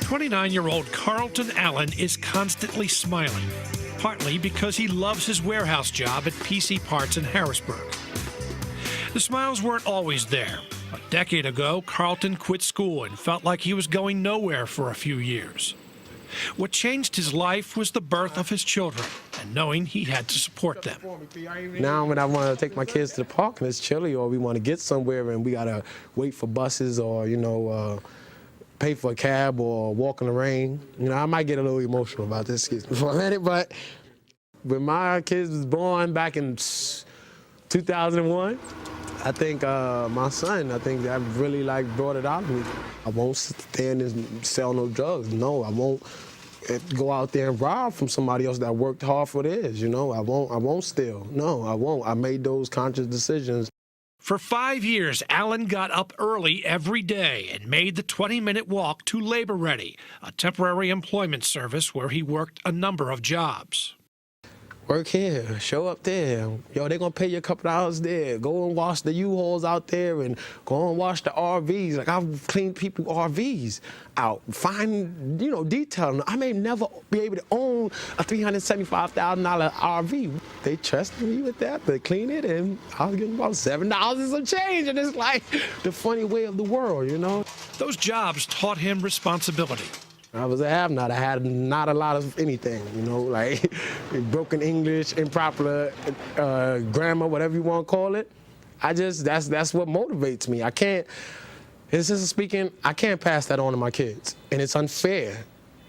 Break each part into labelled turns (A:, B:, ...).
A: 29-year-old Carlton Allen is constantly smiling, partly because he loves his warehouse job at PC Parts in Harrisburg. The smiles weren't always there. A decade ago, Carlton quit school and felt like he was going nowhere for a few years. What changed his life was the birth of his children and knowing he had to support them.
B: Now when I want to take my kids to the park and it's chilly, or we want to get somewhere and we got to wait for buses, or, pay for a cab or walk in the rain, I might get a little emotional about this, excuse me for a minute, but when my kids was born back in 2001, I think my son, that really brought it out of me. I won't stand and sell no drugs. No, I won't go out there and rob from somebody else that worked hard for theirs. I won't steal. No, I won't. I made those conscious decisions.
A: For 5 years, Allen got up early every day and made the 20-minute walk to Labor Ready, a temporary employment service where he worked a number of jobs.
B: Work here, show up there. Yo, they're going to pay you a couple dollars there. Go and wash the U-Hauls out there and go and wash the RVs. I've cleaned people's RVs out. Find, detail. I may never be able to own a $375,000 RV. They trusted me with that. They clean it, and I was getting about $7 and some change. And it's like the funny way of the world,
A: Those jobs taught him responsibility.
B: I was a have-not. I had not a lot of anything, broken English, improper grammar, whatever you want to call it. That's what motivates me. I can't pass that on to my kids. And it's unfair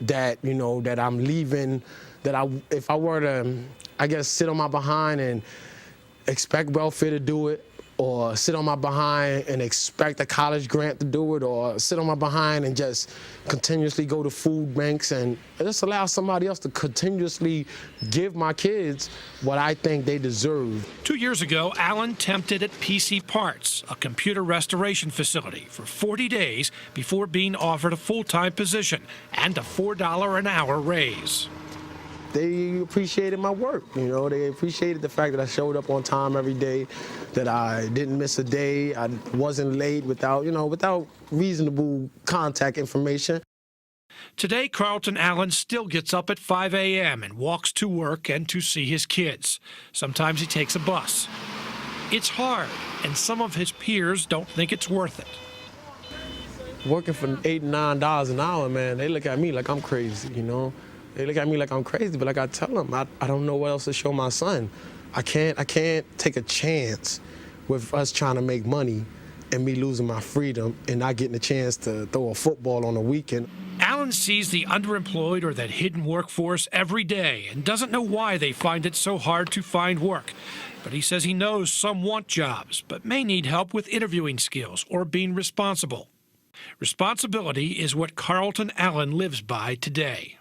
B: that, that I'm leaving, if I were to, sit on my behind and expect welfare to do it, or sit on my behind and expect a college grant to do it, or sit on my behind and just continuously go to food banks and just allow somebody else to continuously give my kids what I think they deserve.
A: 2 years ago, Allen tempted at PC Parts, a computer restoration facility, for 40 days before being offered a full-time position and a $4 an hour raise.
B: They appreciated my work, They appreciated the fact that I showed up on time every day, that I didn't miss a day, I wasn't late without reasonable contact information.
A: Today, Carlton Allen still gets up at 5 a.m. and walks to work and to see his kids. Sometimes he takes a bus. It's hard, and some of his peers don't think it's worth it.
B: Working for $8 and $9 an hour, man, they look at me like I'm crazy, They look at me like I'm crazy, but like I tell them, I don't know what else to show my son. I can't take a chance with us trying to make money and me losing my freedom and not getting a chance to throw a football on a weekend.
A: Allen sees the underemployed or that hidden workforce every day and doesn't know why they find it so hard to find work. But he says he knows some want jobs, but may need help with interviewing skills or being responsible. Responsibility is what Carlton Allen lives by today.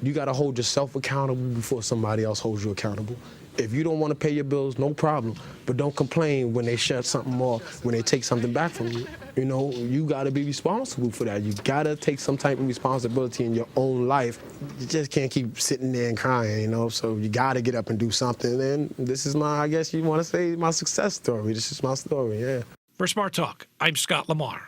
B: You got to hold yourself accountable before somebody else holds you accountable. If you don't want to pay your bills, no problem. But don't complain when they shut something off, when they take something back from you. You got to be responsible for that. You got to take some type of responsibility in your own life. You just can't keep sitting there and crying, So you got to get up and do something. And this is I guess you want to say, my success story. This is my story, yeah.
A: For Smart Talk, I'm Scott Lamar.